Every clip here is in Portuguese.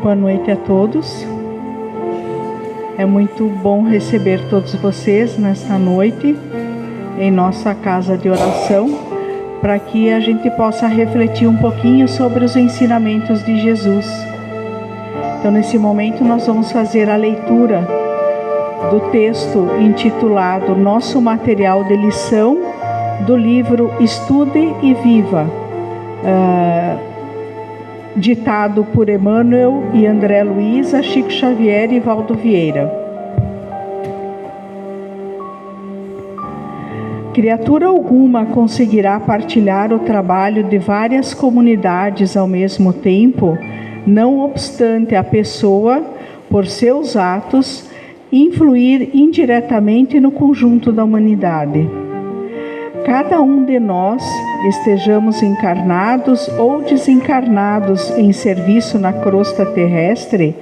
Boa noite a todos. É muito bom receber todos vocês nesta noite em nossa casa de oração, para que a gente possa refletir um pouquinho sobre os ensinamentos de Jesus. Então, nesse momento, nós vamos fazer a leitura do texto intitulado Nosso Material de Lição, do livro Estude e Viva, ditado por Emmanuel e André Luiza, Chico Xavier e Valdo Vieira. Criatura alguma conseguirá partilhar o trabalho de várias comunidades ao mesmo tempo, não obstante a pessoa, por seus atos, influir indiretamente no conjunto da humanidade. Cada um de nós, estejamos encarnados ou desencarnados em serviço na crosta terrestre,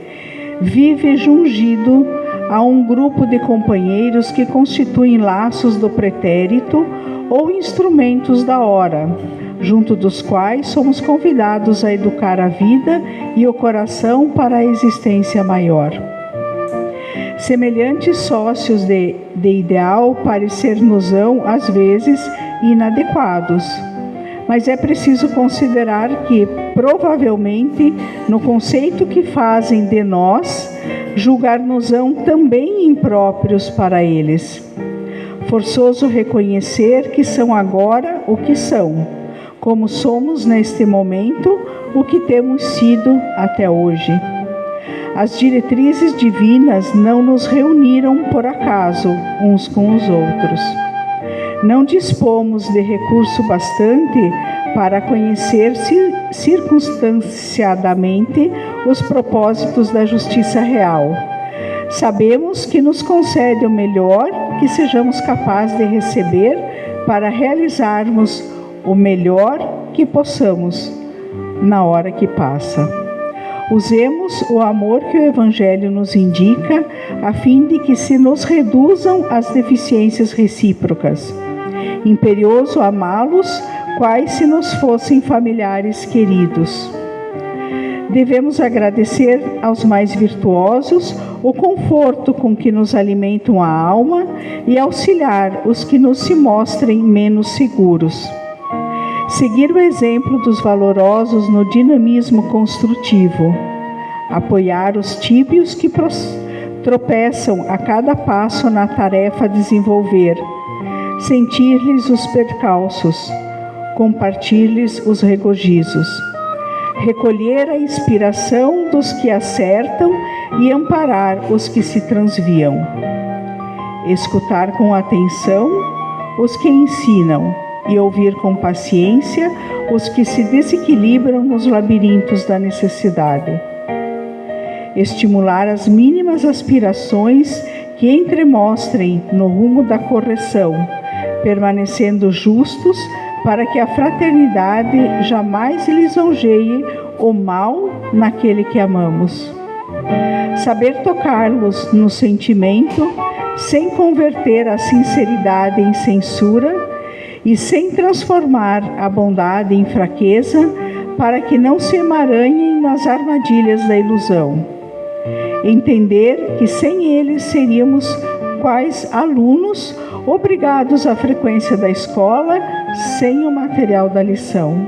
vive jungido a um grupo de companheiros que constituem laços do pretérito ou instrumentos da hora, junto dos quais somos convidados a educar a vida e o coração para a existência maior. Semelhantes sócios de ideal parecer-nos-ão, às vezes, inadequados. Mas é preciso considerar que, provavelmente, no conceito que fazem de nós, julgar-nos-ão também impróprios para eles. Forçoso reconhecer que são agora o que são, como somos neste momento o que temos sido até hoje. As diretrizes divinas não nos reuniram por acaso uns com os outros. Não dispomos de recurso bastante para conhecer circunstanciadamente os propósitos da justiça real. Sabemos que nos concede o melhor que sejamos capazes de receber para realizarmos o melhor que possamos na hora que passa. Usemos o amor que o Evangelho nos indica, a fim de que se nos reduzam as deficiências recíprocas. Imperioso amá-los, quais se nos fossem familiares queridos. Devemos agradecer aos mais virtuosos o conforto com que nos alimentam a alma e auxiliar os que nos se mostrem menos seguros. Seguir o exemplo dos valorosos no dinamismo construtivo. Apoiar os tíbios que tropeçam a cada passo na tarefa a desenvolver. Sentir-lhes os percalços. Compartilhar-lhes os regozijos. Recolher a inspiração dos que acertam e amparar os que se transviam. Escutar com atenção os que ensinam e ouvir com paciência os que se desequilibram nos labirintos da necessidade. Estimular as mínimas aspirações que entremostrem no rumo da correção, permanecendo justos para que a fraternidade jamais lisonjeie o mal naquele que amamos. Saber tocá-los no sentimento, sem converter a sinceridade em censura, e sem transformar a bondade em fraqueza, para que não se emaranhem nas armadilhas da ilusão. Entender que sem eles seríamos quais alunos obrigados à frequência da escola, sem o material da lição.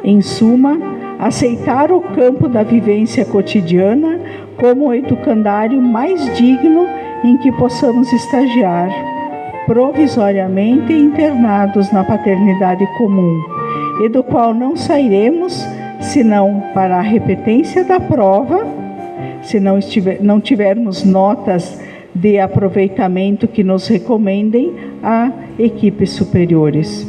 Em suma, aceitar o campo da vivência cotidiana como o educandário mais digno em que possamos estagiar, provisoriamente internados na paternidade comum, e do qual não sairemos senão para a repetência da prova, se não tivermos notas de aproveitamento que nos recomendem a equipes superiores.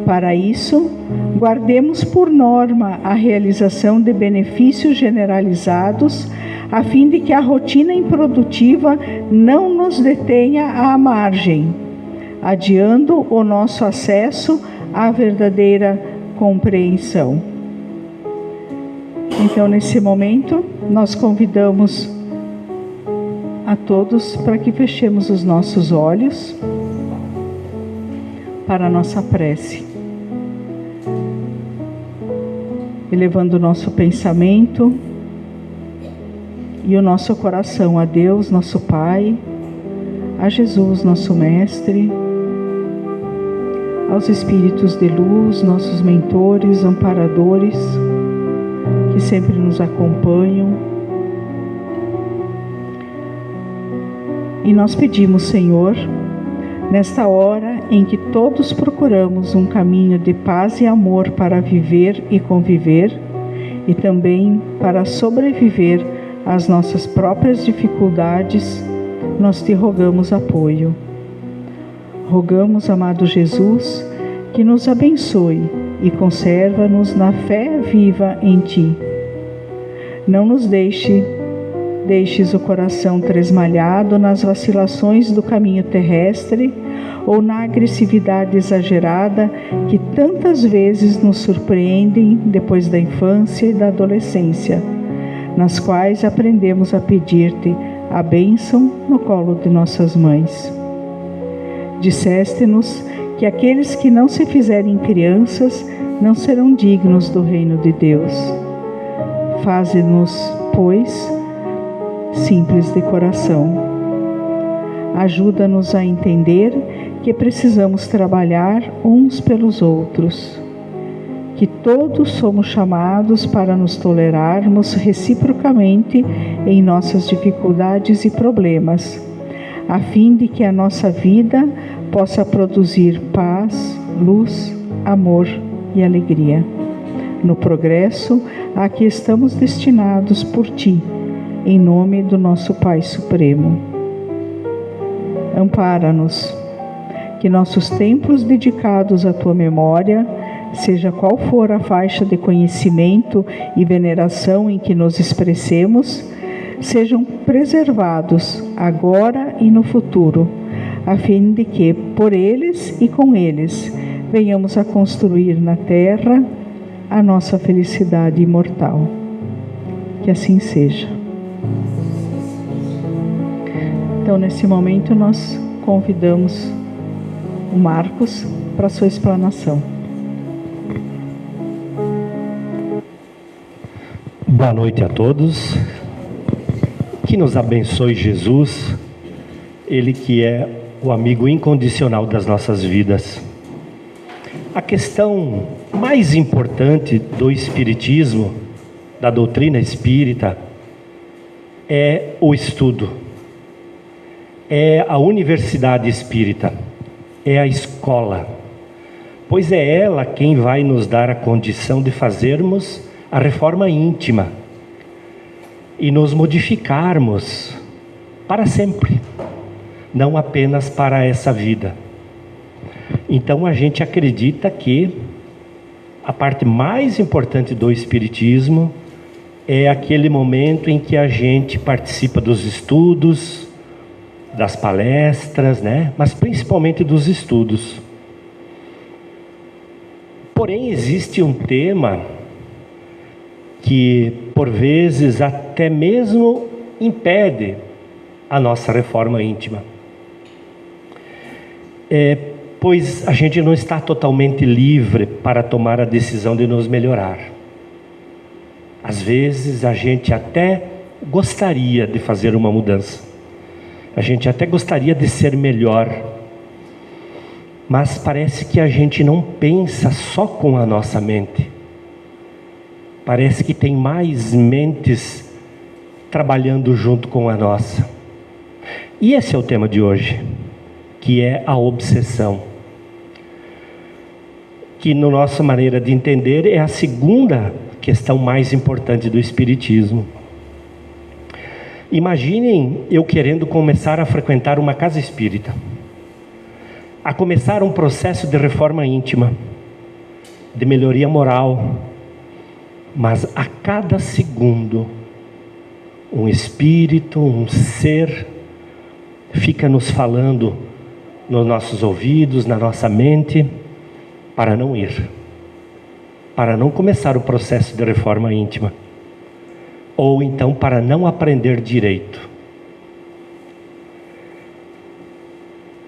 Para isso, guardemos por norma a realização de benefícios generalizados, a fim de que a rotina improdutiva não nos detenha à margem, adiando o nosso acesso à verdadeira compreensão. Então, nesse momento, nós convidamos a todos para que fechemos os nossos olhos para a nossa prece. elevando o nosso pensamento e o nosso coração a Deus, nosso Pai, a Jesus, nosso Mestre, aos Espíritos de luz, nossos mentores, amparadores, que sempre nos acompanham. E nós pedimos, Senhor, nesta hora em que todos procuramos um caminho de paz e amor para viver e conviver, e também para sobreviver às nossas próprias dificuldades, nós te rogamos apoio. Rogamos, amado Jesus, que nos abençoe e conserva-nos na fé viva em Ti. Não nos deixes o coração tresmalhado nas vacilações do caminho terrestre ou na agressividade exagerada que tantas vezes nos surpreendem depois da infância e da adolescência, nas quais aprendemos a pedir-te a bênção no colo de nossas mães. Disseste-nos que aqueles que não se fizerem crianças não serão dignos do reino de Deus. Faze-nos, pois, simples de coração. Ajuda-nos a entender que precisamos trabalhar uns pelos outros, que todos somos chamados para nos tolerarmos reciprocamente em nossas dificuldades e problemas, a fim de que a nossa vida possa produzir paz, luz, amor e alegria. No progresso a que estamos destinados por Ti, em nome do nosso Pai Supremo. Ampara-nos, que nossos templos dedicados à Tua memória, seja qual for a faixa de conhecimento e veneração em que nos expressemos, sejam preservados agora e no futuro, a fim de que, por eles e com eles, venhamos a construir na terra a nossa felicidade imortal. Que assim seja. Então, nesse momento, nós convidamos o Marcos para a sua explanação. Boa noite a todos. Que nos abençoe Jesus, Ele que é o amigo incondicional das nossas vidas. A questão mais importante do Espiritismo, da doutrina espírita, é o estudo, é a universidade espírita, é a escola, pois é ela quem vai nos dar a condição de fazermos a reforma íntima e nos modificarmos para sempre, não apenas para essa vida. Então a gente acredita que a parte mais importante do Espiritismo é aquele momento em que a gente participa dos estudos, das palestras, né? Mas principalmente dos estudos. Porém, existe um tema que, por vezes, até mesmo impede a nossa reforma íntima. Pois a gente não está totalmente livre para tomar a decisão de nos melhorar. Às vezes, a gente até gostaria de fazer uma mudança. A gente até gostaria de ser melhor. Mas parece que a gente não pensa só com a nossa mente. Parece que tem mais mentes trabalhando junto com a nossa. E esse é o tema de hoje, que é a obsessão. Que, na nossa maneira de entender, é a segunda questão mais importante do Espiritismo. Imaginem eu querendo começar a frequentar uma casa espírita, a começar um processo de reforma íntima, de melhoria moral, mas a cada segundo, um espírito, um ser, fica nos falando nos nossos ouvidos, na nossa mente, para não ir, para não começar o processo de reforma íntima, ou então para não aprender direito.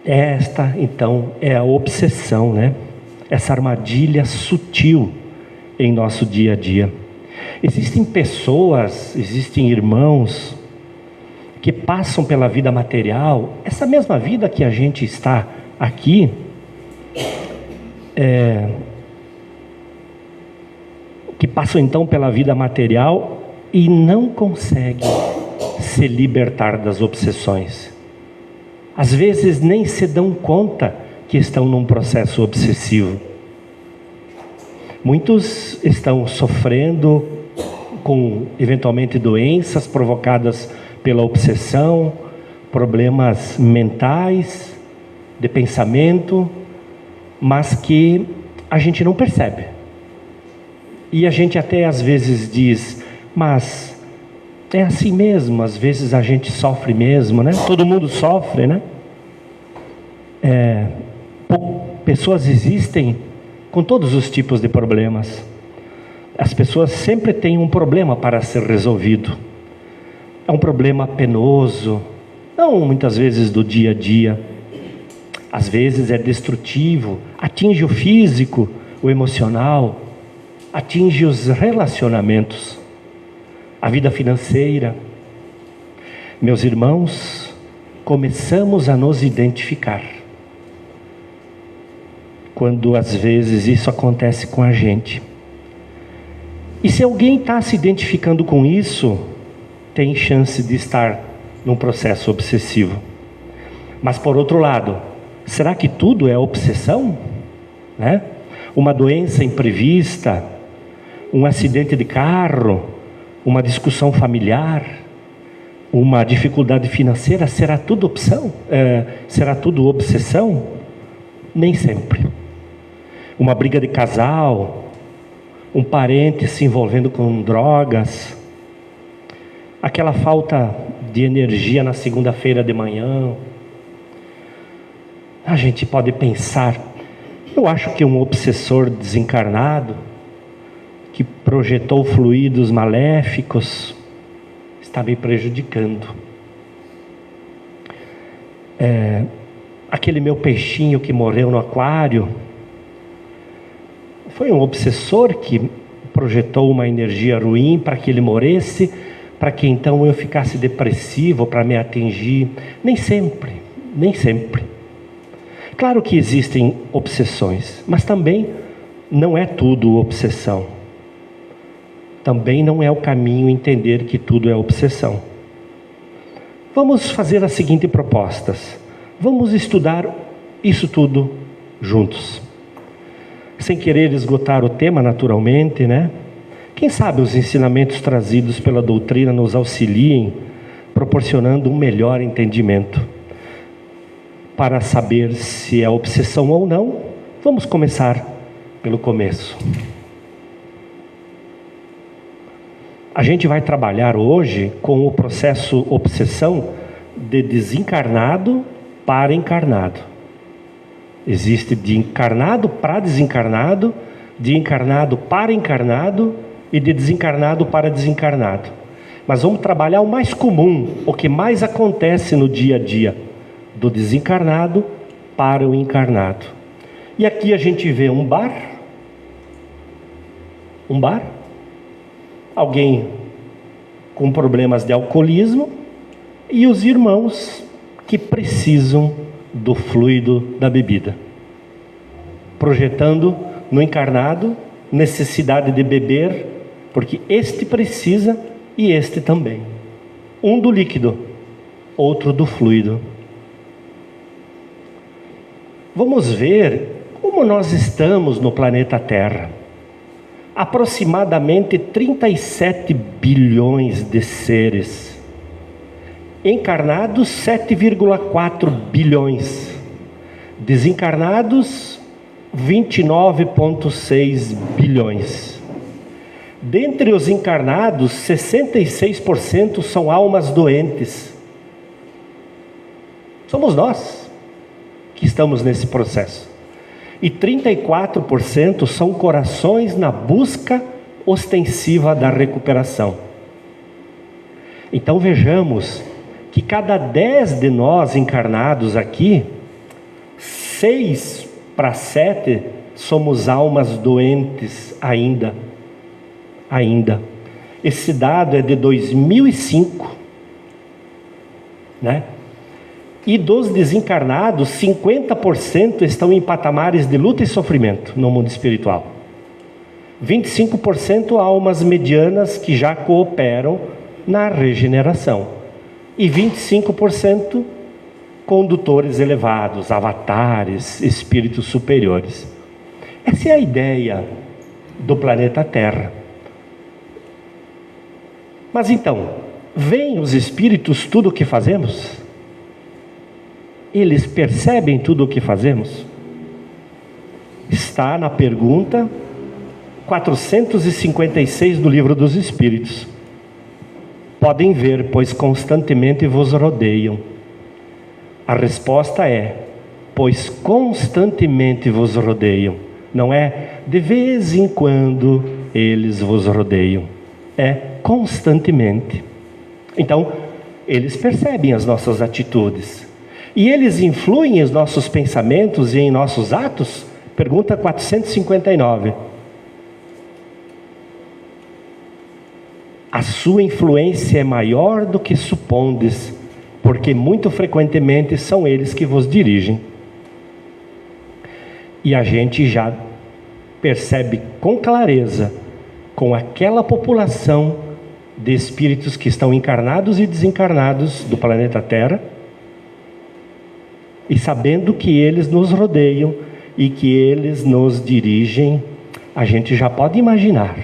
Esta, então, é a obsessão, né? Essa armadilha sutil em nosso dia a dia. Existem pessoas, existem irmãos que passam pela vida material, essa mesma vida que a gente está aqui, que passam então pela vida material e não conseguem se libertar das obsessões. Às vezes nem se dão conta que estão num processo obsessivo. Muitos estão sofrendo com, eventualmente, doenças provocadas pela obsessão, problemas mentais, de pensamento, mas que a gente não percebe. E a gente até às vezes diz, mas é assim mesmo, às vezes a gente sofre mesmo, né? Todo mundo sofre, né? Pessoas existem com todos os tipos de problemas. As pessoas sempre têm um problema para ser resolvido. É um problema penoso, não muitas vezes do dia a dia. Às vezes é destrutivo, atinge o físico, o emocional, atinge os relacionamentos, a vida financeira. Meus irmãos, começamos a nos identificar quando às vezes isso acontece com a gente. E se alguém está se identificando com isso, tem chance de estar num processo obsessivo. Mas por outro lado, será que tudo é obsessão? Né? Uma doença imprevista, um acidente de carro, uma discussão familiar, uma dificuldade financeira, será tudo opção? Será tudo obsessão? Nem sempre. Uma briga de casal, um parente se envolvendo com drogas, aquela falta de energia na segunda-feira de manhã. A gente pode pensar, eu acho que um obsessor desencarnado, que projetou fluidos maléficos, está me prejudicando. Aquele meu peixinho que morreu no aquário, foi um obsessor que projetou uma energia ruim para que ele morresse, para que então eu ficasse depressivo, para me atingir. Nem sempre, nem sempre. Claro que existem obsessões, mas também não é tudo obsessão. Também não é o caminho entender que tudo é obsessão. Vamos fazer as seguintes propostas. Vamos estudar isso tudo juntos. Sem querer esgotar o tema naturalmente, né? Quem sabe os ensinamentos trazidos pela doutrina nos auxiliem, proporcionando um melhor entendimento. Para saber se é obsessão ou não, vamos começar pelo começo. A gente vai trabalhar hoje com o processo obsessão de desencarnado para encarnado. Existe de encarnado para desencarnado, de encarnado para encarnado e de desencarnado para desencarnado. Mas vamos trabalhar o mais comum, o que mais acontece no dia a dia, do desencarnado para o encarnado. E aqui a gente vê um bar, alguém com problemas de alcoolismo e os irmãos que precisam do fluido da bebida, projetando no encarnado necessidade de beber, porque este precisa e este também. Um do líquido, outro do fluido. Vamos ver como nós estamos no planeta Terra. Aproximadamente 37 bilhões de seres. Encarnados, 7,4 bilhões. Desencarnados, 29,6 bilhões. Dentre os encarnados, 66% são almas doentes. Somos nós que estamos nesse processo. E 34% são corações na busca ostensiva da recuperação. Então vejamos que cada 10 de nós encarnados aqui, 6 para 7 somos almas doentes ainda, ainda. Esse dado é de 2005, né? E dos desencarnados, 50% estão em patamares de luta e sofrimento no mundo espiritual. 25% almas medianas que já cooperam na regeneração. E 25% condutores elevados, avatares, espíritos superiores. Essa é a ideia do planeta Terra. Mas então, veem os espíritos tudo o que fazemos? Eles percebem tudo o que fazemos? Está na pergunta 456 do Livro dos Espíritos. Podem ver, pois constantemente vos rodeiam. A resposta é, pois constantemente vos rodeiam. Não é de vez em quando eles vos rodeiam. É constantemente. Então, eles percebem as nossas atitudes. E eles influem em nossos pensamentos e em nossos atos? Pergunta 459. A sua influência é maior do que supondes, porque muito frequentemente são eles que vos dirigem. E a gente já percebe com clareza, com aquela população de espíritos que estão encarnados e desencarnados do planeta Terra, e sabendo que eles nos rodeiam e que eles nos dirigem, a gente já pode imaginar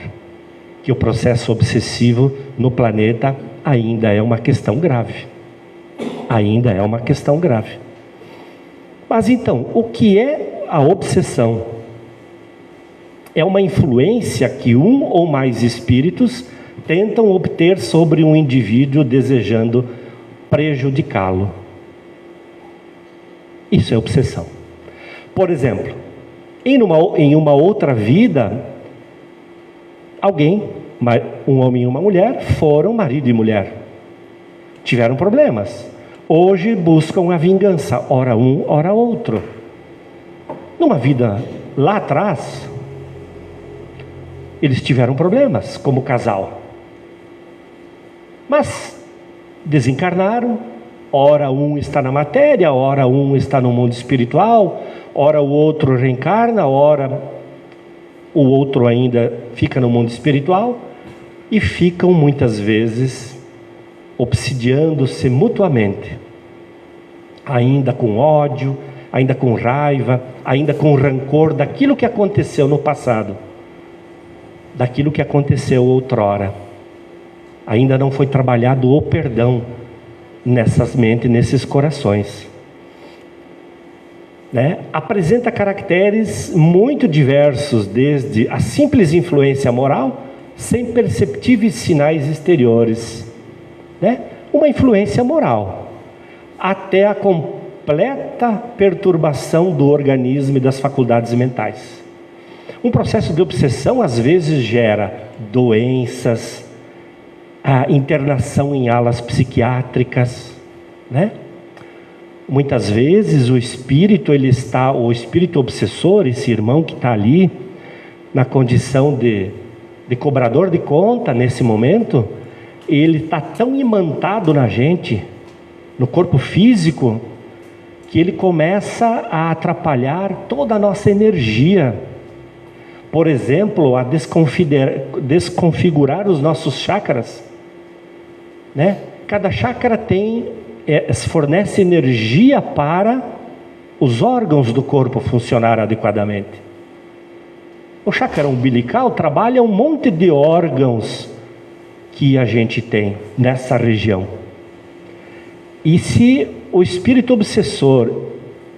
que o processo obsessivo no planeta ainda é uma questão grave. Ainda é uma questão grave. Mas então, o que é a obsessão? É uma influência que um ou mais espíritos tentam obter sobre um indivíduo desejando prejudicá-lo. Isso é obsessão. Por exemplo, em uma outra vida, alguém, um homem e uma mulher, foram marido e mulher. Tiveram problemas. Hoje buscam a vingança, ora um, ora outro. Numa vida lá atrás, eles tiveram problemas como casal. Mas desencarnaram, ora um está na matéria, ora um está no mundo espiritual, ora o outro reencarna, ora o outro ainda fica no mundo espiritual, e ficam muitas vezes obsidiando-se mutuamente, ainda com ódio, ainda com raiva, ainda com rancor daquilo que aconteceu no passado, daquilo que aconteceu outrora. Ainda não foi trabalhado o perdão nessas mentes, nesses corações, né? Apresenta caracteres muito diversos, desde a simples influência moral, sem perceptíveis sinais exteriores, né? Uma influência moral, até a completa perturbação do organismo e das faculdades mentais. Um processo de obsessão às vezes gera doenças, a internação em alas psiquiátricas, né? Muitas vezes o espírito obsessor, esse irmão que está ali, na condição de cobrador de conta nesse momento, ele está tão imantado na gente, no corpo físico, que ele começa a atrapalhar toda a nossa energia. Por exemplo, a desconfigurar os nossos chakras, né? Cada chakra fornece energia para os órgãos do corpo funcionar adequadamente. O chakra umbilical trabalha um monte de órgãos que a gente tem nessa região. E se o espírito obsessor,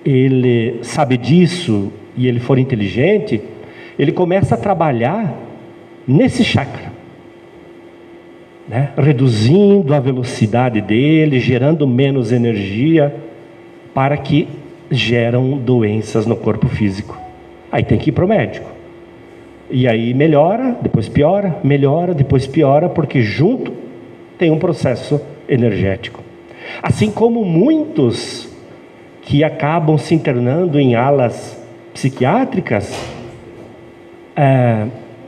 ele sabe disso e ele for inteligente, ele começa a trabalhar nesse chakra, né? Reduzindo a velocidade dele, gerando menos energia, para que geram doenças no corpo físico. Aí tem que ir para o médico. E aí melhora, depois piora, melhora, depois piora, porque junto tem um processo energético. Assim como muitos que acabam se internando em alas psiquiátricas,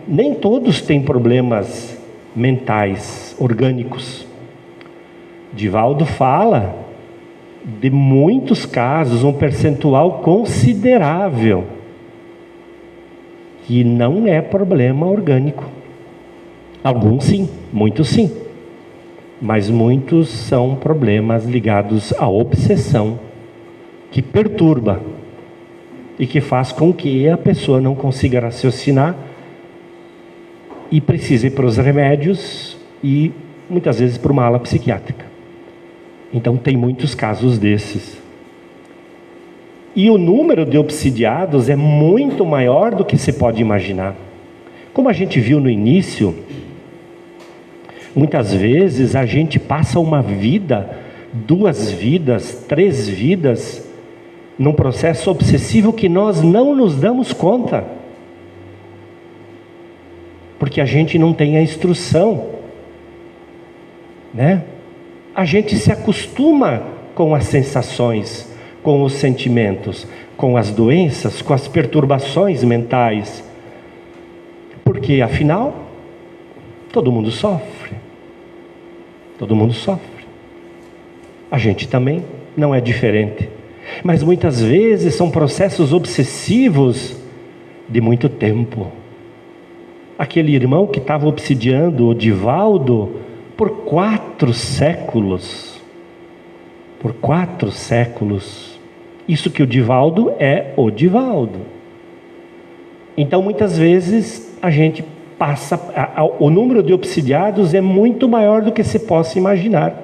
nem todos têm problemas mentais, orgânicos. Divaldo fala de muitos casos, um percentual considerável, que não é problema orgânico. Alguns sim, muitos sim. Mas muitos são problemas ligados à obsessão, que perturba e que faz com que a pessoa não consiga raciocinar e precise ir para os remédios e muitas vezes para uma ala psiquiátrica. Então tem muitos casos desses. E o número de obsidiados é muito maior do que se pode imaginar. Como a gente viu no início, muitas vezes a gente passa uma vida, 2 vidas, 3 vidas, num processo obsessivo que nós não nos damos conta. Porque a gente não tem a instrução, né? A gente se acostuma com as sensações, com os sentimentos, com as doenças, com as perturbações mentais. Porque, afinal, todo mundo sofre. Todo mundo sofre. A gente também não é diferente. Mas muitas vezes são processos obsessivos de muito tempo. Aquele irmão que estava obsidiando o Divaldo por 4 séculos. Por 4 séculos. Isso que o Divaldo é o Divaldo. Então muitas vezes a gente passa, o número de obsidiados é muito maior do que se possa imaginar.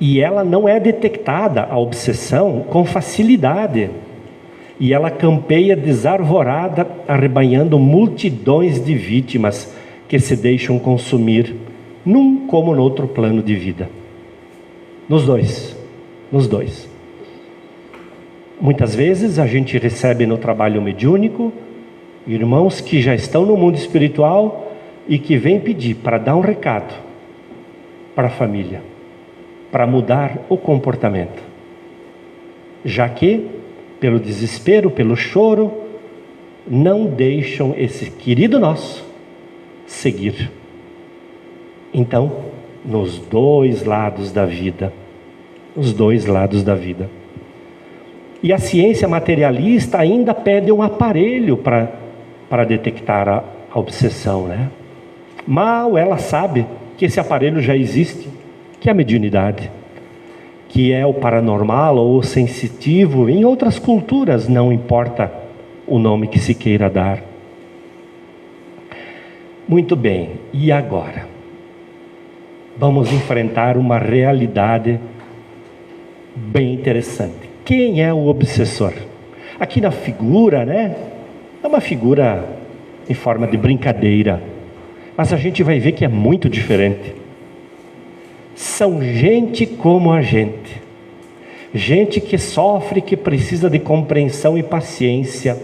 E ela não é detectada, a obsessão, com facilidade. E ela campeia desarvorada, arrebanhando multidões de vítimas que se deixam consumir, num como no outro plano de vida. Nos dois. Muitas vezes a gente recebe no trabalho mediúnico irmãos que já estão no mundo espiritual e que vêm pedir para dar um recado para a família, para mudar o comportamento, já que, pelo desespero, pelo choro, não deixam esse querido nosso seguir. Então, nos 2 lados da vida, os 2 lados da vida. E a ciência materialista ainda pede um aparelho para detectar a obsessão, né? Mal ela sabe que esse aparelho já existe, que é a mediunidade, que é o paranormal ou o sensitivo. Em outras culturas, não importa o nome que se queira dar. Muito bem, e agora? Vamos enfrentar uma realidade bem interessante. Quem é o obsessor? Aqui na figura, né? É uma figura em forma de brincadeira, mas a gente vai ver que é muito diferente. São gente como a gente. Gente que sofre, que precisa de compreensão e paciência.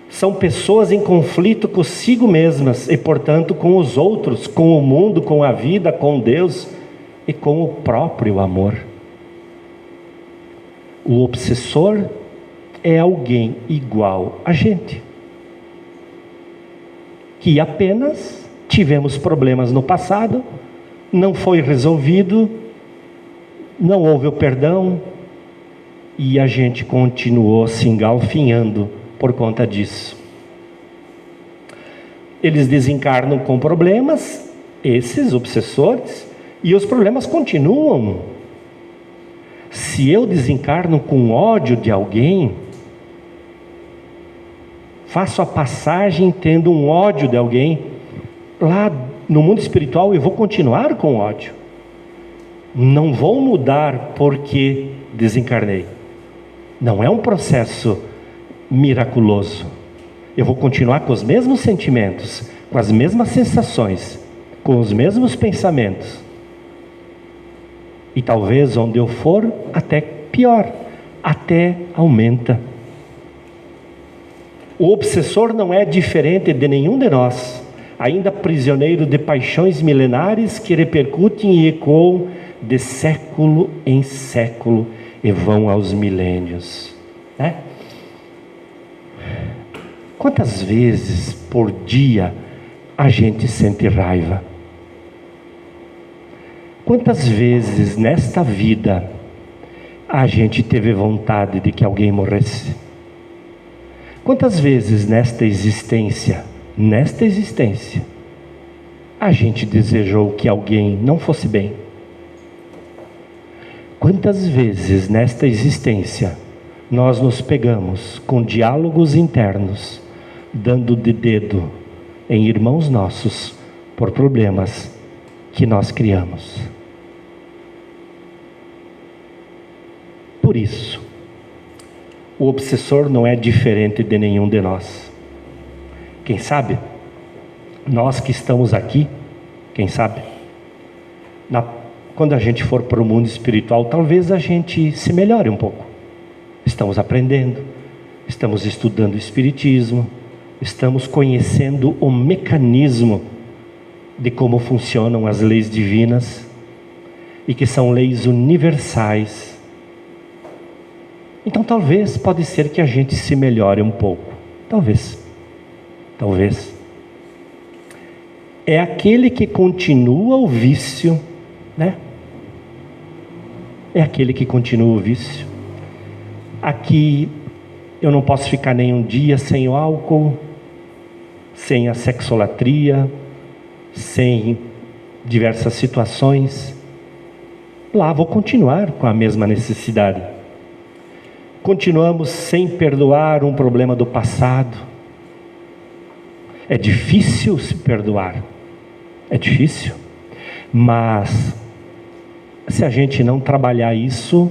São pessoas em conflito consigo mesmas e, portanto, com os outros, com o mundo, com a vida, com Deus e com o próprio amor. O obsessor é alguém igual a gente, que apenas tivemos problemas no passado, não foi resolvido, não houve o perdão e a gente continuou se engalfinhando por conta disso. Eles desencarnam com problemas, esses obsessores, e os problemas continuam. Se eu desencarno com ódio de alguém, faço a passagem tendo um ódio de alguém, lá no mundo espiritual eu vou continuar com ódio. Não vou mudar porque desencarnei. Não é um processo miraculoso. Eu vou continuar com os mesmos sentimentos, com as mesmas sensações, com os mesmos pensamentos. E talvez onde eu for, até pior, até aumenta. O obsessor não é diferente de nenhum de nós, ainda prisioneiro de paixões milenares que repercutem e ecoam de século em século e vão aos milênios, né? Quantas vezes por dia a gente sente raiva? Quantas vezes nesta vida a gente teve vontade de que alguém morresse? Quantas vezes nesta existência, a gente desejou que alguém não fosse bem? Quantas vezes nesta existência nós nos pegamos com diálogos internos, dando de dedo em irmãos nossos por problemas que nós criamos? Por isso, o obsessor não é diferente de nenhum de nós. Quem sabe, nós que estamos aqui, quando a gente for para o mundo espiritual, talvez a gente se melhore um pouco. Estamos aprendendo, estamos estudando o Espiritismo, estamos conhecendo o mecanismo de como funcionam as leis divinas, e que são leis universais. Então pode ser que a gente se melhore um pouco. Talvez. É aquele que continua o vício, né? É aquele que continua o vício. Aqui eu não posso ficar nem um dia sem o álcool, sem a sexolatria, sem diversas situações. Lá vou continuar com a mesma necessidade. Continuamos sem perdoar um problema do passado. É difícil se perdoar. É difícil. Mas se a gente não trabalhar isso,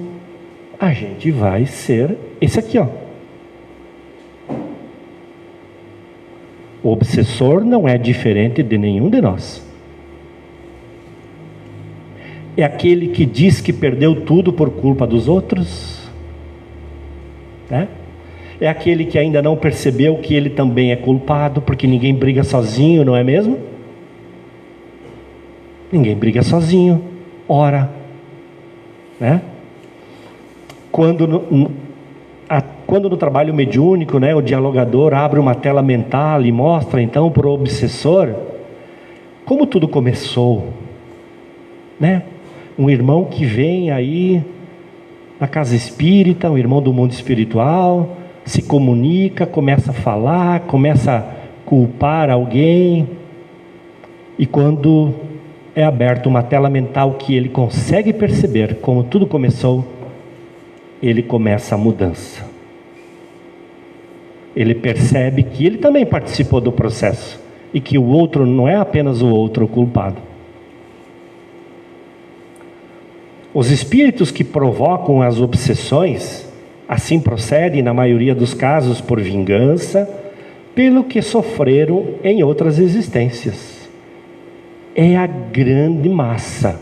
a gente vai ser esse aqui, ó. O obsessor não é diferente de nenhum de nós. É aquele que diz que perdeu tudo por culpa dos outros, né? É aquele que ainda não percebeu que ele também é culpado, porque ninguém briga sozinho, não é mesmo? Ninguém briga sozinho, ora, né? Quando no trabalho mediúnico, né, o dialogador abre uma tela mental e mostra então para o obsessor como tudo começou, né? Um irmão que vem aí na casa espírita, um irmão do mundo espiritual, se comunica, começa a falar, começa a culpar alguém, e quando é aberta uma tela mental que ele consegue perceber como tudo começou, ele começa a mudança. Ele percebe que ele também participou do processo e que o outro não é apenas o outro o culpado. Os espíritos que provocam as obsessões assim procedem, na maioria dos casos, por vingança, pelo que sofreram em outras existências. É a grande massa,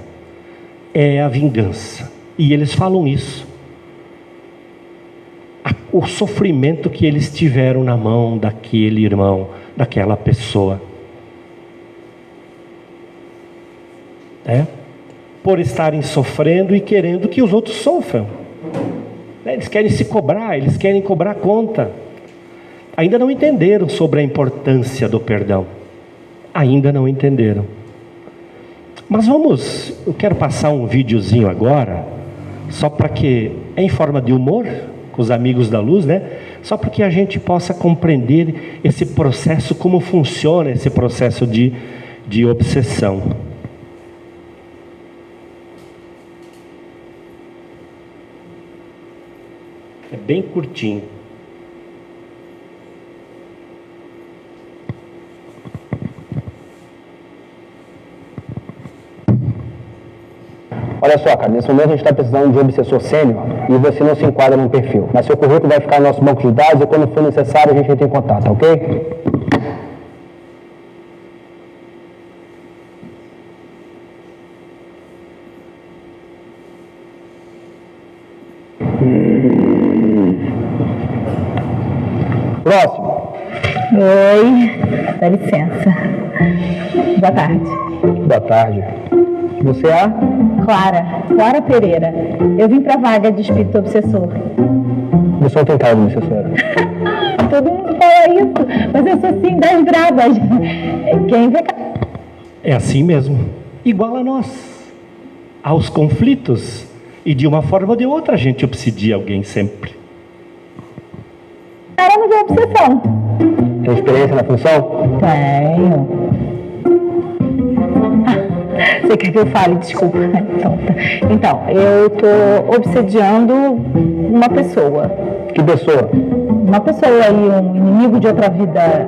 é a vingança. E eles falam isso. O sofrimento que eles tiveram na mão daquele irmão, daquela pessoa. Por estarem sofrendo e querendo que os outros sofram. Eles querem se cobrar, eles querem cobrar conta. Ainda não entenderam sobre a importância do perdão. Ainda não entenderam. Mas eu quero passar um videozinho agora, só para que, em forma de humor, com os amigos da luz, né? Só para que a gente possa compreender esse processo, como funciona esse processo de obsessão. É bem curtinho. Olha só, cara, nesse momento a gente está precisando de um obsessor sênior e você não se enquadra num perfil. Mas seu currículo vai ficar no nosso banco de dados e quando for necessário a gente entra em contato, ok? Próximo. Oi, dá licença. Boa tarde. Boa tarde. Você é a? Clara Pereira. Eu vim para a vaga de espírito obsessor. Você não tem cara de obsessora. todo mundo fala isso, mas eu sou assim, das bravas. Quem vê... É assim mesmo, igual a nós, aos conflitos, e de uma forma ou de outra a gente obsidia alguém sempre. Cara, não vê obsessão. Tem experiência na função? Tenho. Você quer que eu fale? Desculpa. Então, eu tô obsediando uma pessoa. Que pessoa? Uma pessoa aí, um inimigo de outra vida.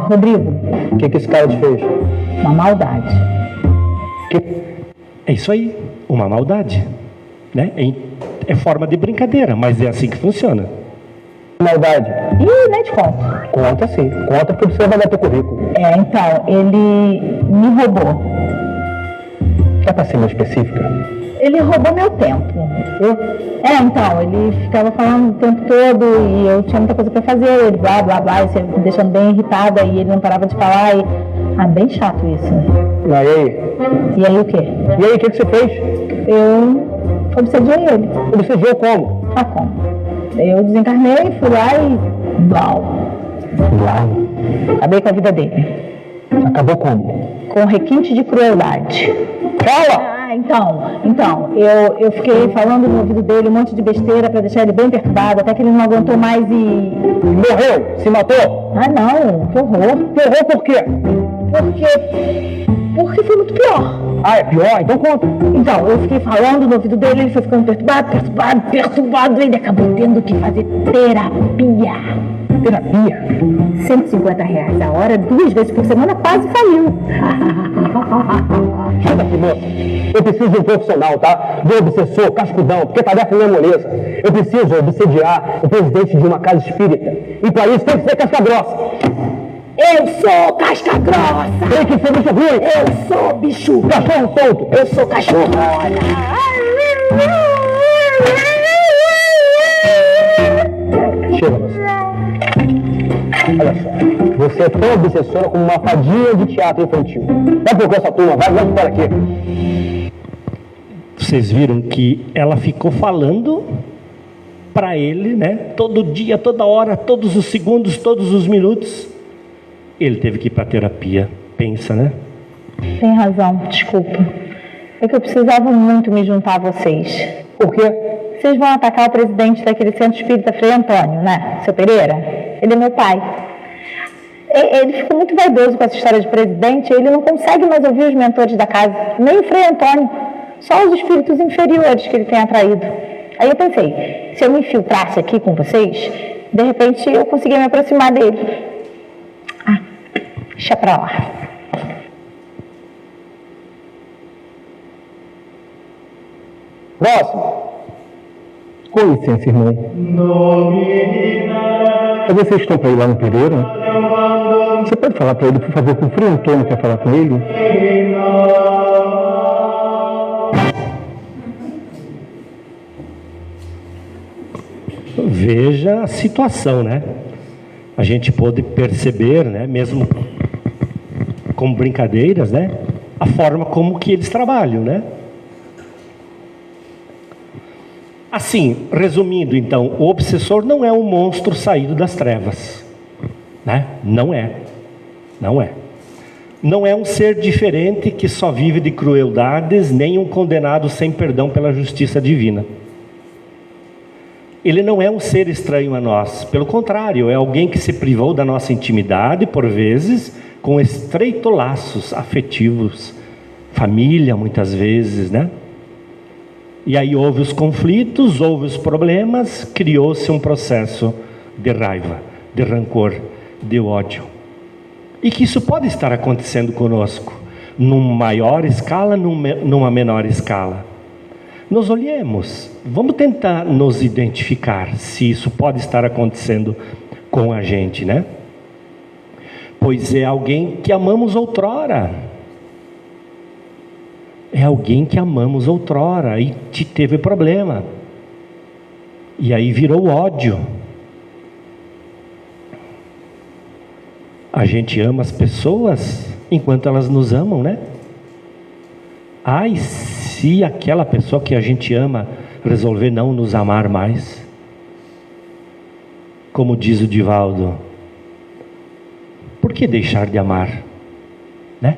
Rodrigo. O que esse cara te fez? Uma maldade. É isso aí, uma maldade, né? É forma de brincadeira, mas é assim que funciona. Maldade? Ih, nem te conto. Conta sim, conta porque você vai dar teu currículo. Então, ele me roubou. Quer pra ser mais específica? Ele roubou meu tempo. Então, ele ficava falando o tempo todo e eu tinha muita coisa pra fazer, ele blá, blá, blá, isso me deixando bem irritada e ele não parava de falar e... bem chato isso. E aí? E aí o quê? E aí, o que você fez? Eu obsediei ele. Obsediou como? Como? Eu desencarnei, fui lá e... Blau. Acabei com a vida dele. Acabou como? Com requinte de crueldade. Fala! Então, eu fiquei falando no ouvido dele um monte de besteira pra deixar ele bem perturbado, até que ele não aguentou mais e... Morreu? Se matou? Não, que horror. Que horror por quê? Porque foi muito pior. É pior? Então conta. Então, eu fiquei falando no ouvido dele, ele foi ficando perturbado, ele acabou tendo que fazer terapia. Terapia? R$150 a hora, 2 vezes por semana, quase faliu. Sai daqui, moça. Eu preciso de um profissional, tá? De um obsessor, cascudão, porque tarefa não é moleza. Eu preciso obsediar o presidente de uma casa espírita. E pra isso tem que ser casca grossa. Eu sou casca grossa. Tem que ser bicho ruim. Eu sou bicho. Cachorro solto. Eu sou cachorrona. Chega, você. Olha só. Você é tão obsessora como uma fadinha de teatro infantil. Vai procurar essa turma, vai embora aqui. Vocês viram que ela ficou falando para ele, né? Todo dia, toda hora, todos os segundos, todos os minutos. Ele teve que ir para terapia. Pensa, né? Tem razão, desculpa. É que eu precisava muito me juntar a vocês. Por quê? Vocês vão atacar o presidente daquele centro espírita, Frei Antônio, né? Seu Pereira? Ele é meu pai. Ele ficou muito vaidoso com essa história de presidente. Ele não consegue mais ouvir os mentores da casa. Nem o Frei Antônio. Só os espíritos inferiores que ele tem atraído. Aí eu pensei, se eu me infiltrasse aqui com vocês, de repente eu conseguia me aproximar dele. Deixa pra lá. Próximo. Com licença, irmão. Vocês estão para ir lá no Pereira? Você pode falar para ele, por favor, que o Frei Antônio quer falar com ele? Veja a situação, né? A gente pôde perceber, né, mesmo com brincadeiras, né, a forma como que eles trabalham, né? Assim, resumindo então, o obsessor não é um monstro saído das trevas, né? Não é. Não é um ser diferente que só vive de crueldades, nem um condenado sem perdão pela justiça divina. Ele não é um ser estranho a nós, pelo contrário, é alguém que se privou da nossa intimidade, por vezes, com estreitos laços afetivos, família muitas vezes, né? E aí houve os conflitos, houve os problemas, criou-se um processo de raiva, de rancor, de ódio. E que isso pode estar acontecendo conosco, numa maior escala, numa menor escala. Nos olhemos, vamos tentar nos identificar se isso pode estar acontecendo com a gente, né? Pois é alguém que amamos outrora. É alguém que amamos outrora e teve problema. E aí virou ódio. A gente ama as pessoas enquanto elas nos amam, né? Ai, se aquela pessoa que a gente ama resolver não nos amar mais. Como diz o Divaldo, que deixar de amar? Né?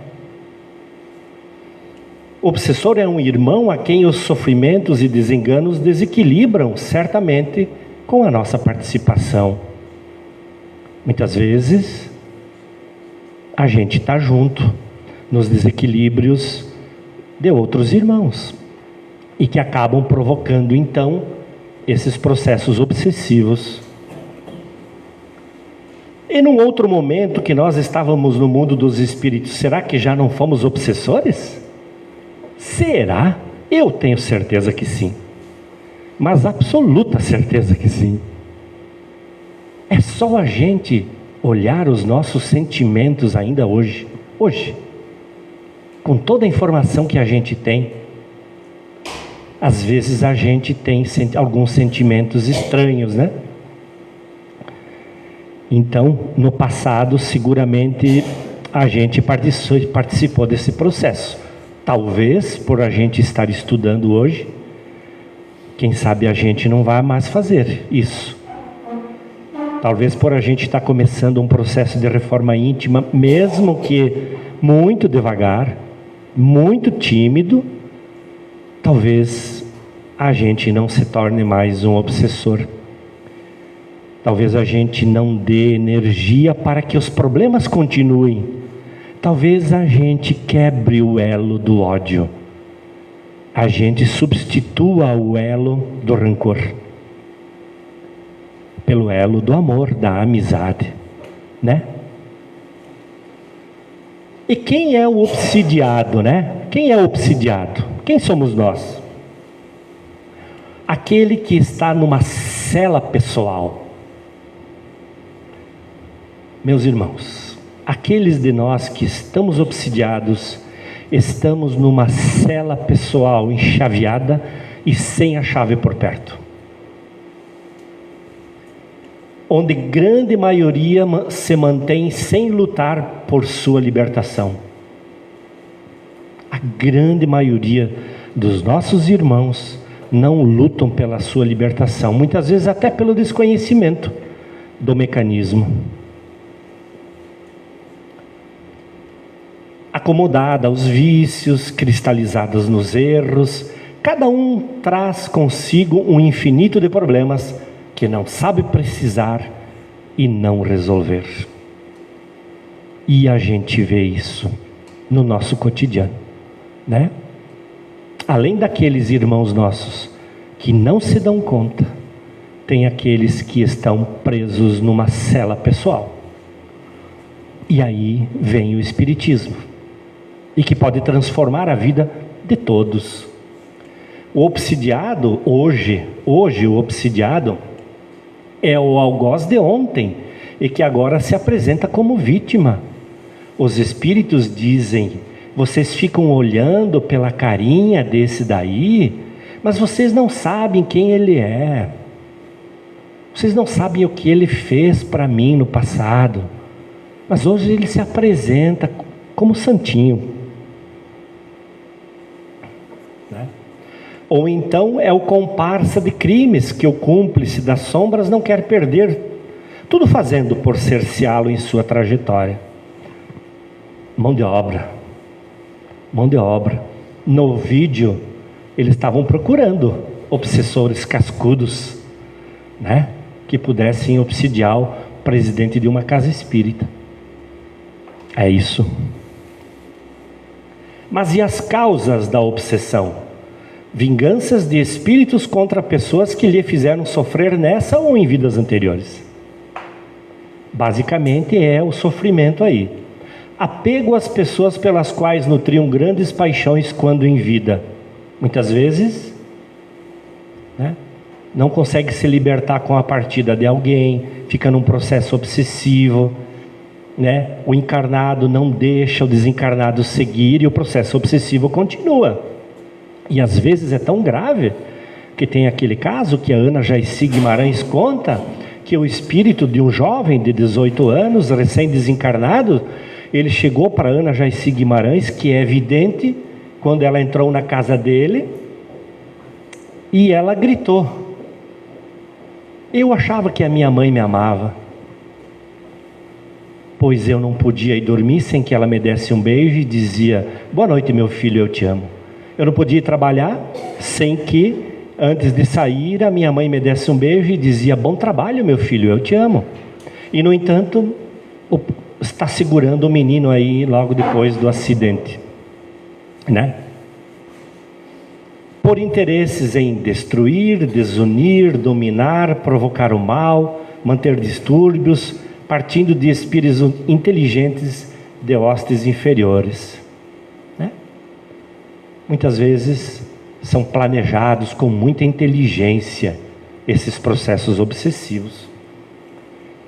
O obsessor é um irmão a quem os sofrimentos e desenganos desequilibram certamente com a nossa participação. Muitas vezes a gente está junto nos desequilíbrios de outros irmãos e que acabam provocando então esses processos obsessivos. E num outro momento que nós estávamos no mundo dos espíritos, será que já não fomos obsessores? Será? Eu tenho certeza que sim, mas absoluta certeza que sim. É só a gente olhar os nossos sentimentos ainda hoje, com toda a informação que a gente tem. Às vezes a gente tem alguns sentimentos estranhos, né? Então, no passado, seguramente a gente participou desse processo. Talvez, por a gente estar estudando hoje, quem sabe a gente não vai mais fazer isso. Talvez por a gente estar começando um processo de reforma íntima, mesmo que muito devagar, muito tímido, talvez a gente não se torne mais um obsessor. Talvez a gente não dê energia para que os problemas continuem. Talvez a gente quebre o elo do ódio. A gente substitua o elo do rancor pelo elo do amor, da amizade, né? E quem é o obsidiado, né? Quem é o obsidiado? Quem somos nós? Aquele que está numa cela pessoal. Meus irmãos, aqueles de nós que estamos obsidiados, estamos numa cela pessoal enchaveada e sem a chave por perto. Onde grande maioria se mantém sem lutar por sua libertação. A grande maioria dos nossos irmãos não lutam pela sua libertação, muitas vezes até pelo desconhecimento do mecanismo. Acomodada aos vícios, cristalizados nos erros, cada um traz consigo um infinito de problemas que não sabe precisar e não resolver. E a gente vê isso no nosso cotidiano, né? Além daqueles irmãos nossos que não se dão conta, tem aqueles que estão presos numa cela pessoal. E aí vem o Espiritismo, e que pode transformar a vida de todos. O obsidiado, hoje o obsidiado é o algoz de ontem, e que agora se apresenta como vítima. Os espíritos dizem: vocês ficam olhando pela carinha desse daí, mas vocês não sabem quem ele é. Vocês não sabem o que ele fez para mim no passado. Mas hoje ele se apresenta como santinho. Né? Ou então é o comparsa de crimes que o cúmplice das sombras não quer perder, tudo fazendo por cerceá-lo em sua trajetória. Mão de obra. No vídeo, eles estavam procurando obsessores cascudos, né? Que pudessem obsidiar o presidente de uma casa espírita. É isso. Mas e as causas da obsessão? Vinganças de espíritos contra pessoas que lhe fizeram sofrer nessa ou em vidas anteriores. Basicamente é o sofrimento aí. Apego às pessoas pelas quais nutriam grandes paixões quando em vida. Muitas vezes, né, não consegue se libertar com a partida de alguém, fica num processo obsessivo, né? O encarnado não deixa o desencarnado seguir e o processo obsessivo continua. E às vezes é tão grave que tem aquele caso que a Ana Jaissi Guimarães conta, que o espírito de um jovem de 18 anos, recém-desencarnado, ele chegou para Ana Jaissi Guimarães, que é vidente, quando ela entrou na casa dele, e ela gritou: eu achava que a minha mãe me amava. pois eu não podia ir dormir sem que ela me desse um beijo e dizia: boa noite, meu filho, eu te amo. Eu não podia ir trabalhar sem que, antes de sair, a minha mãe me desse um beijo e dizia: bom trabalho, meu filho, eu te amo. E, no entanto, está segurando o menino aí logo depois do acidente, né? Por interesses em destruir, desunir, dominar, provocar o mal, manter distúrbios, partindo de espíritos inteligentes de hostes inferiores, né? Muitas vezes são planejados com muita inteligência esses processos obsessivos.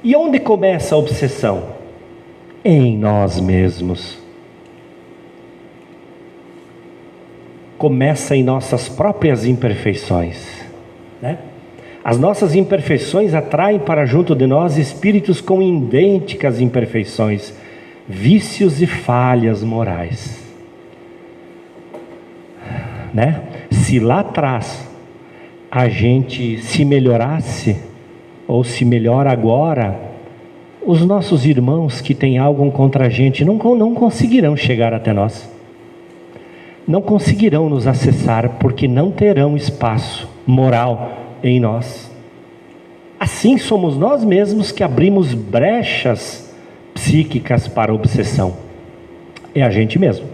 E onde começa a obsessão? Em nós mesmos. Começa em nossas próprias imperfeições, né? As nossas imperfeições atraem para junto de nós espíritos com idênticas imperfeições, vícios e falhas morais, né? Se lá atrás a gente se melhorasse, ou se melhora agora, os nossos irmãos que têm algo contra a gente não conseguirão chegar até nós. Não conseguirão nos acessar, porque não terão espaço moral em nós. Assim somos nós mesmos que abrimos brechas psíquicas para a obsessão. É a gente mesmo.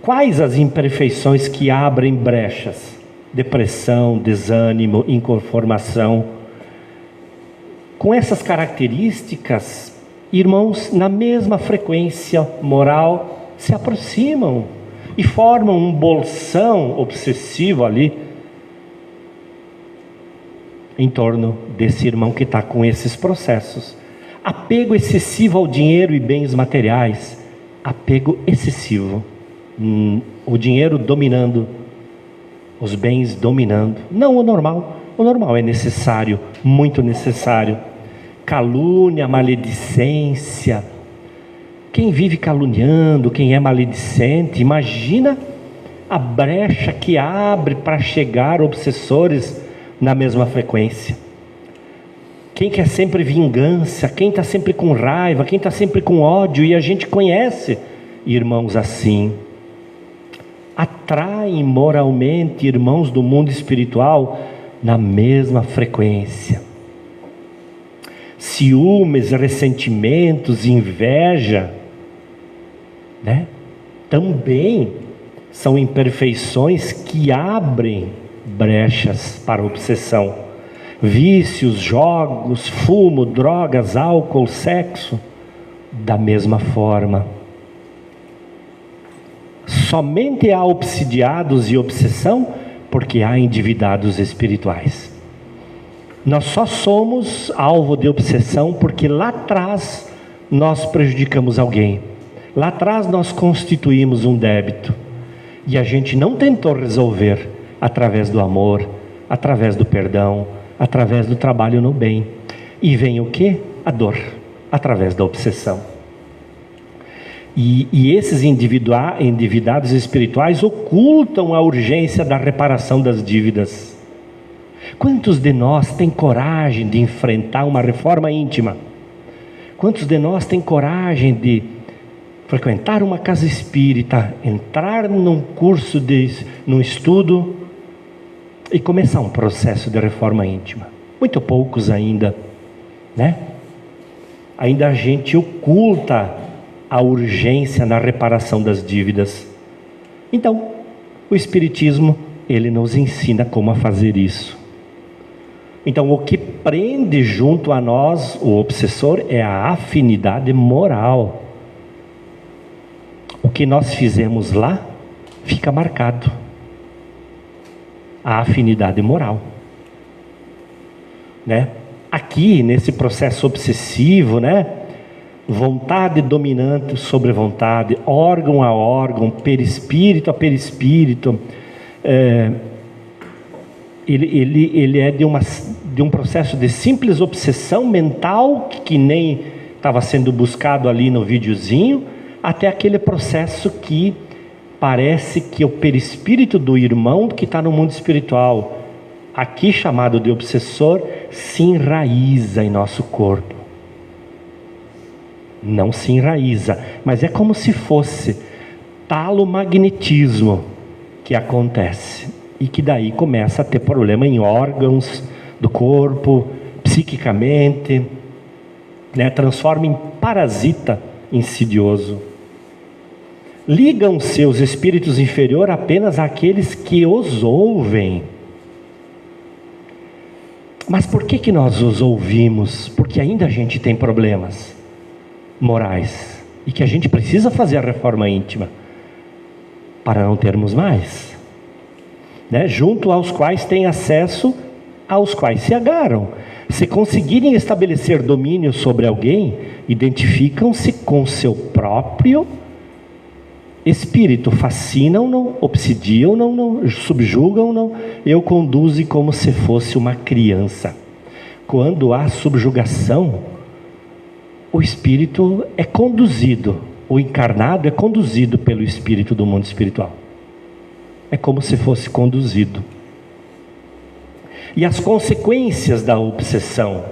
Quais as imperfeições que abrem brechas? Depressão, desânimo, inconformação. Com essas características, irmãos na mesma frequência moral se aproximam e formam um bolsão obsessivo ali em torno desse irmão que está com esses processos. Apego excessivo ao dinheiro e bens materiais. Apego excessivo. O dinheiro dominando, os bens dominando. Não o normal. O normal é necessário, muito necessário. Calúnia, maledicência. Quem vive caluniando, quem é maledicente, imagina a brecha que abre para chegar obsessores na mesma frequência. Quem quer sempre vingança, quem está sempre com raiva, quem está sempre com ódio, e a gente conhece irmãos assim. Atraem moralmente irmãos do mundo espiritual na mesma frequência. Ciúmes, ressentimentos, inveja, né? Também são imperfeições que abrem brechas para a obsessão. Vícios, jogos, fumo, drogas, álcool, sexo, da mesma forma. Somente há obsidiados e obsessão porque há endividados espirituais. Nós só somos alvo de obsessão porque lá atrás nós prejudicamos alguém. Lá atrás nós constituímos um débito e a gente não tentou resolver através do amor, através do perdão, através do trabalho no bem. E vem o quê? A dor, através da obsessão. E esses endividados espirituais ocultam a urgência da reparação das dívidas. Quantos de nós têm coragem de enfrentar uma reforma íntima? Quantos de nós têm coragem de frequentar uma casa espírita, entrar num curso, num estudo e começar um processo de reforma íntima? Muito poucos ainda, né? Ainda a gente oculta a urgência na reparação das dívidas. Então, o Espiritismo, ele nos ensina como a fazer isso. Então, o que prende junto a nós, o obsessor, é a afinidade moral. O que nós fizemos lá, fica marcado. A afinidade moral, né? Aqui, nesse processo obsessivo, né? Vontade dominante sobre vontade, órgão a órgão, perispírito a perispírito. Ele é de um processo de simples obsessão mental, que nem estava sendo buscado ali no videozinho, até aquele processo que parece que o perispírito do irmão que está no mundo espiritual, aqui chamado de obsessor, se enraiza em nosso corpo. não se enraiza, mas é como se fosse talomagnetismo que acontece, e que daí começa a ter problema em órgãos do corpo, psiquicamente, né? Transforma em parasita insidioso. Ligam seus espíritos inferiores apenas àqueles que os ouvem. Mas por que nós os ouvimos? Porque ainda a gente tem problemas morais e que a gente precisa fazer a reforma íntima para não termos mais, né? Junto aos quais têm acesso, aos quais se agarram. Se conseguirem estabelecer domínio sobre alguém, identificam-se com seu próprio espírito, fascinam-no, obsidiam-no, subjugam-no, e o conduzem como se fosse uma criança. Quando há subjugação, o espírito é conduzido, o encarnado é conduzido pelo espírito do mundo espiritual. É como se fosse conduzido. E as consequências da obsessão: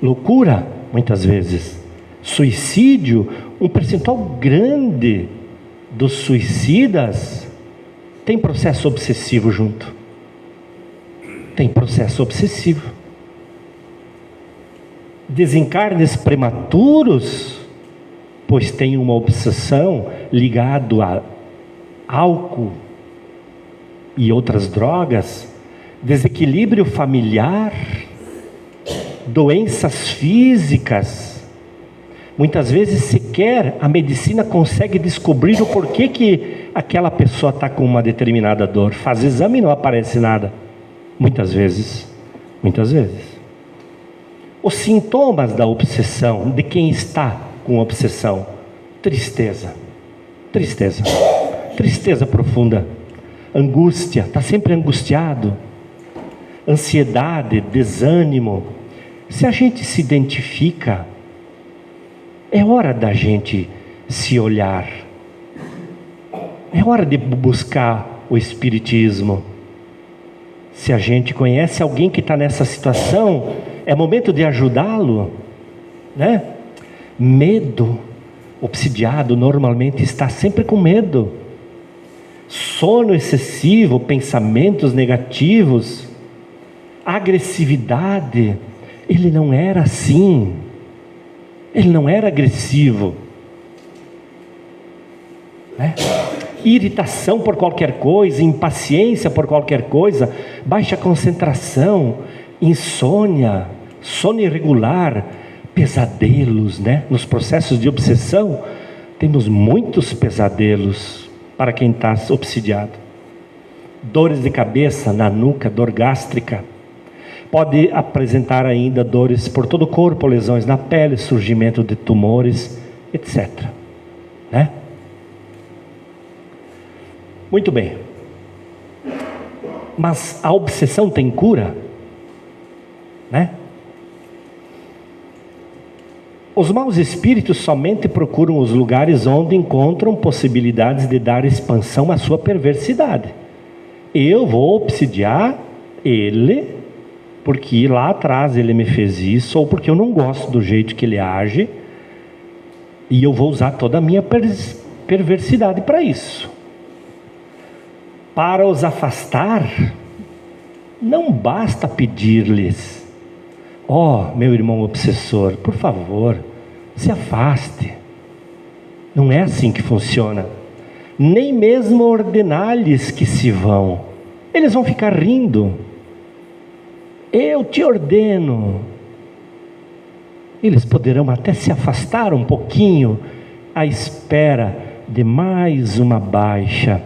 loucura, muitas vezes, suicídio. Um percentual grande dos suicidas tem processo obsessivo junto. Tem processo obsessivo. Desencarnes prematuros, pois tem uma obsessão ligado a álcool e outras drogas, desequilíbrio familiar, doenças físicas. Muitas vezes sequer a medicina consegue descobrir o porquê que aquela pessoa está com uma determinada dor. Faz exame e não aparece nada. Muitas vezes. Os sintomas da obsessão, de quem está com obsessão: tristeza, tristeza profunda, angústia, está sempre angustiado, ansiedade, desânimo. Se a gente se identifica, é hora da gente se olhar, é hora de buscar o espiritismo. Se a gente conhece alguém que está nessa situação, é momento de ajudá-lo, né? Medo, obsidiado normalmente está sempre com medo, sono excessivo, pensamentos negativos, agressividade. Ele não era assim. Ele não era agressivo, né? Irritação por qualquer coisa, impaciência por qualquer coisa, baixa concentração, insônia, sono irregular, pesadelos, né? Nos processos de obsessão, temos muitos pesadelos para quem está obsidiado. Dores de cabeça, na nuca, dor gástrica. Pode apresentar ainda dores por todo o corpo, lesões na pele, surgimento de tumores, etc. Né? Muito bem. Mas a obsessão tem cura? Né? Os maus espíritos somente procuram os lugares onde encontram possibilidades de dar expansão à sua perversidade. Eu vou obsidiar ele porque lá atrás ele me fez isso, ou porque eu não gosto do jeito que ele age, e eu vou usar toda a minha perversidade para isso. Para os afastar, não basta pedir-lhes: ó, meu irmão obsessor, por favor, se afaste. Não é assim que funciona. Nem mesmo ordenar-lhes que se vão. Eles vão ficar rindo. Eu te ordeno. Eles poderão até se afastar um pouquinho à espera de mais uma baixa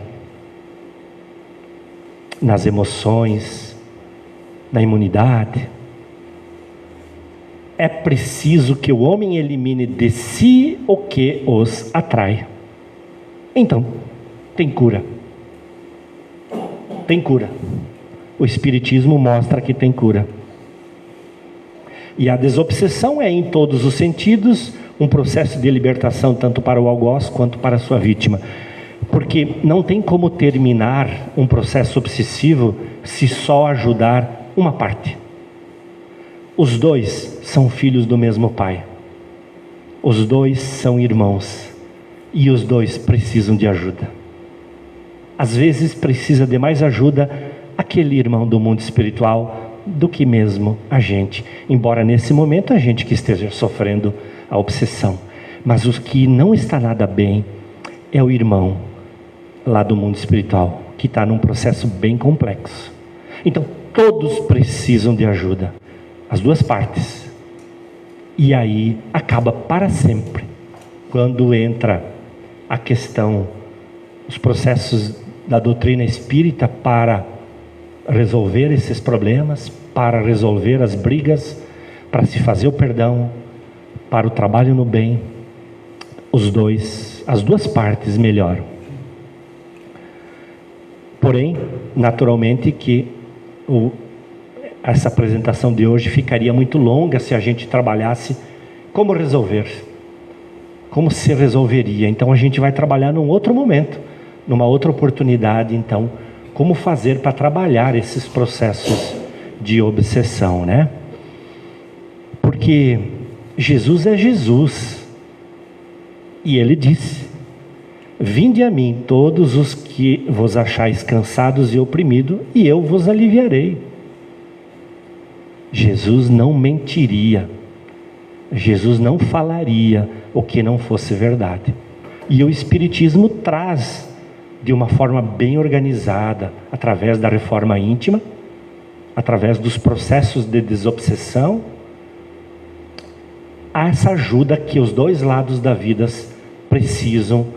nas emoções, na imunidade. É preciso que o homem elimine de si o que os atrai. Então, tem cura. Tem cura. O Espiritismo mostra que tem cura. E a desobsessão é, em todos os sentidos, um processo de libertação, tanto para o algoz quanto para a sua vítima. Porque não tem como terminar um processo obsessivo se só ajudar uma parte. Os dois são filhos do mesmo pai. Os dois são irmãos e os dois precisam de ajuda. Às vezes precisa de mais ajuda aquele irmão do mundo espiritual do que mesmo a gente. Embora nesse momento a gente que esteja sofrendo a obsessão. Mas o que não está nada bem é o irmão lá do mundo espiritual, que está num processo bem complexo. Então todos precisam de ajuda, as duas partes. E aí acaba para sempre, quando entra a questão, os processos da doutrina espírita para resolver esses problemas, para resolver as brigas, para se fazer o perdão, para o trabalho no bem. As duas partes melhoram. Porém, naturalmente que essa apresentação de hoje ficaria muito longa se a gente trabalhasse como resolver, como se resolveria. Então a gente vai trabalhar num outro momento, numa outra oportunidade. Então, como fazer para trabalhar esses processos de obsessão, né? Porque Jesus é Jesus. E ele disse: vinde a mim todos os que vos achais cansados e oprimidos, e eu vos aliviarei. Jesus não mentiria. Jesus não falaria o que não fosse verdade. E o Espiritismo traz de uma forma bem organizada, através da reforma íntima, através dos processos de desobsessão, há essa ajuda que os dois lados da vida precisam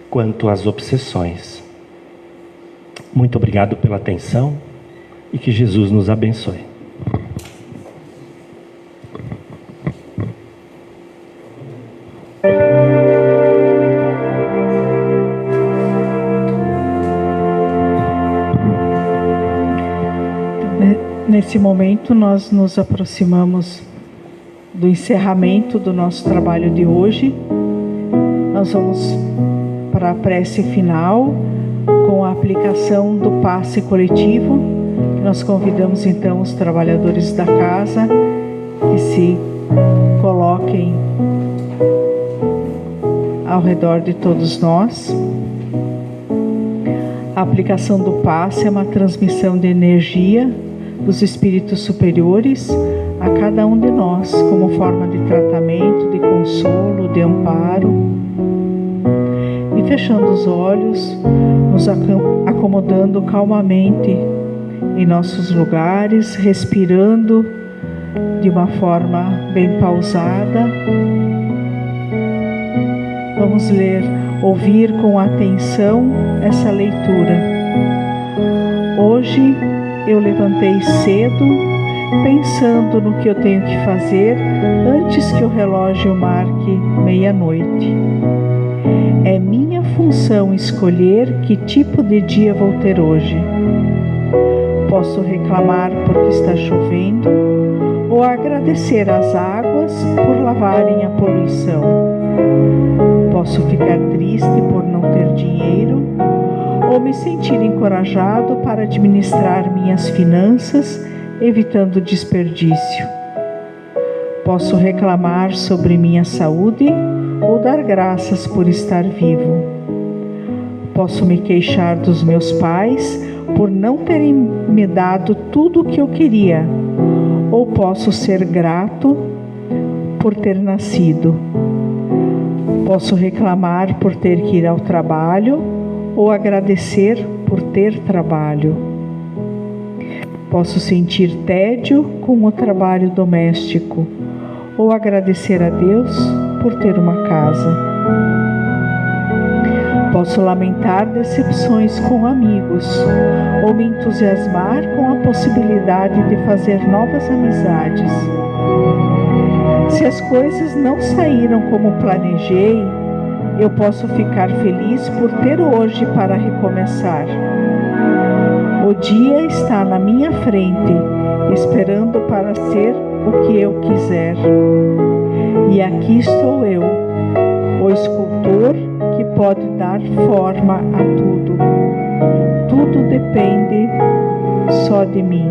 quanto às obsessões. Muito obrigado pela atenção e que Jesus nos abençoe. Nesse momento nós nos aproximamos do encerramento do nosso trabalho de hoje. Nós vamos para a prece final com a aplicação do passe coletivo. Nós convidamos então os trabalhadores da casa que se coloquem ao redor de todos nós. A aplicação do passe é uma transmissão de energia dos espíritos superiores a cada um de nós, como forma de tratamento, de consolo, de amparo. E fechando os olhos, nos acomodando calmamente em nossos lugares, respirando de uma forma bem pausada. Vamos ouvir com atenção essa leitura. Hoje eu levantei cedo, pensando no que eu tenho que fazer antes que o relógio marque meia-noite. É minha função escolher que tipo de dia vou ter hoje. Posso reclamar porque está chovendo ou agradecer às águas por lavarem a poluição. Posso ficar triste por não ter dinheiro ou me sentir encorajado para administrar minhas finanças, evitando desperdício. Posso reclamar sobre minha saúde ou dar graças por estar vivo. Posso me queixar dos meus pais por não terem me dado tudo o que eu queria, ou posso ser grato por ter nascido. Posso reclamar por ter que ir ao trabalho ou agradecer por ter trabalho. Posso sentir tédio com o trabalho doméstico ou agradecer a Deus por ter uma casa. Posso lamentar decepções com amigos ou me entusiasmar com a possibilidade de fazer novas amizades. Se as coisas não saíram como planejei, eu posso ficar feliz por ter hoje para recomeçar. O dia está na minha frente, esperando para ser o que eu quiser. E aqui estou eu, o escultor que pode dar forma a tudo. Tudo depende só de mim.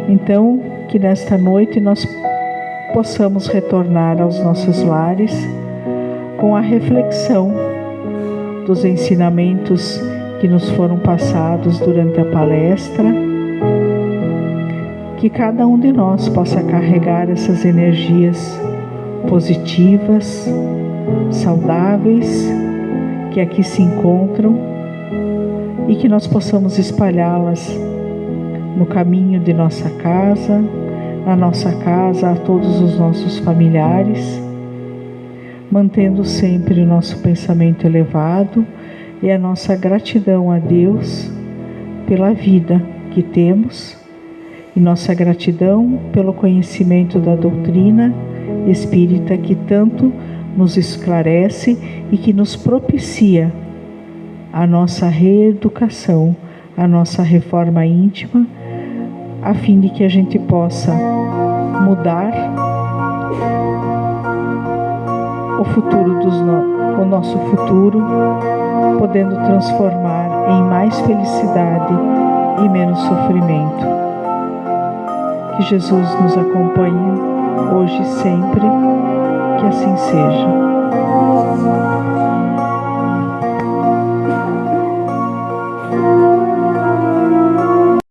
Então, que nesta noite nós possamos retornar aos nossos lares com a reflexão dos ensinamentos que nos foram passados durante a palestra, que cada um de nós possa carregar essas energias positivas, saudáveis, que aqui se encontram, e que nós possamos espalhá-las no caminho de nossa casa, na nossa casa, a todos os nossos familiares, mantendo sempre o nosso pensamento elevado e a nossa gratidão a Deus pela vida que temos e nossa gratidão pelo conhecimento da doutrina espírita que tanto nos esclarece e que nos propicia a nossa reeducação, a nossa reforma íntima, a fim de que a gente possa mudar o nosso futuro, podendo transformar em mais felicidade e menos sofrimento. Que Jesus nos acompanhe hoje e sempre, que assim seja.